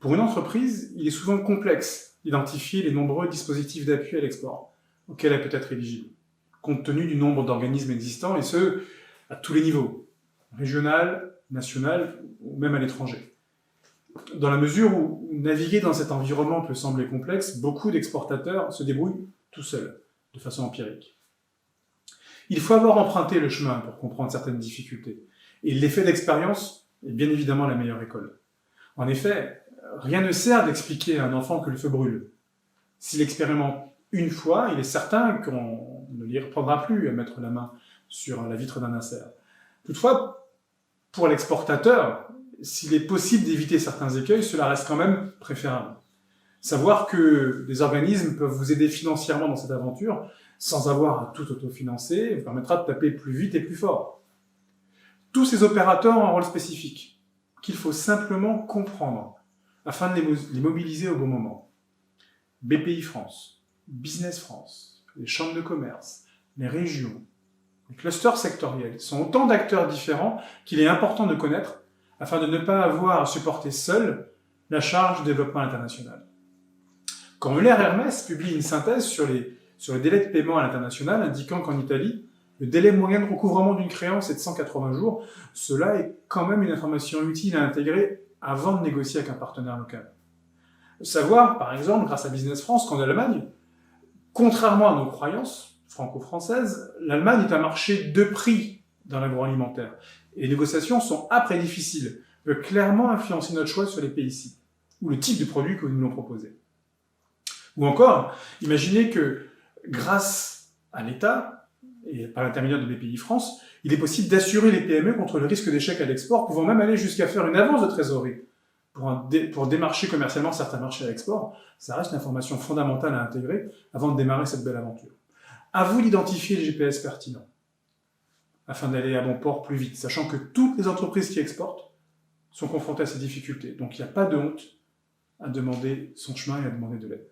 Pour une entreprise, il est souvent complexe d'identifier les nombreux dispositifs d'appui à l'export auxquels elle peut être éligible, compte tenu du nombre d'organismes existants, et ce, à tous les niveaux, régional, national ou même à l'étranger. Dans la mesure où naviguer dans cet environnement peut sembler complexe, beaucoup d'exportateurs se débrouillent tout seuls, de façon empirique. Il faut avoir emprunté le chemin pour comprendre certaines difficultés, et l'effet d'expérience est bien évidemment la meilleure école. En effet, rien ne sert d'expliquer à un enfant que le feu brûle. S'il expérimente une fois, il est certain qu'on ne l'y reprendra plus à mettre la main sur la vitre d'un insert. Toutefois, pour l'exportateur, s'il est possible d'éviter certains écueils, cela reste quand même préférable. Savoir que des organismes peuvent vous aider financièrement dans cette aventure, sans avoir à tout autofinancer, vous permettra de taper plus vite et plus fort. Tous ces opérateurs ont un rôle spécifique, qu'il faut simplement comprendre, afin de les mobiliser au bon moment. BPI France, Business France, les chambres de commerce, les régions, les clusters sectoriels sont autant d'acteurs différents qu'il est important de connaître afin de ne pas avoir à supporter seul la charge du développement international. Quand Euler Hermès publie une synthèse sur les délais de paiement à l'international indiquant qu'en Italie, le délai moyen de recouvrement d'une créance est de 180 jours, cela est quand même une information utile à intégrer avant de négocier avec un partenaire local. Savoir, par exemple, grâce à Business France, qu'en Allemagne, contrairement à nos croyances franco-françaises, l'Allemagne est un marché de prix dans l'agroalimentaire. Et les négociations sont âpres et difficiles, peuvent clairement influencer notre choix sur les pays cibles, ou le type de produit que nous voulons proposer. Ou encore, imaginez que, grâce à l'État, et par l'intermédiaire de BPI France, il est possible d'assurer les PME contre le risque d'échec à l'export, pouvant même aller jusqu'à faire une avance de trésorerie pour démarcher commercialement certains marchés à l'export. Ça reste une information fondamentale à intégrer avant de démarrer cette belle aventure. À vous d'identifier les GPS pertinents, afin d'aller à bon port plus vite, sachant que toutes les entreprises qui exportent sont confrontées à ces difficultés. Donc il n'y a pas de honte à demander son chemin et à demander de l'aide.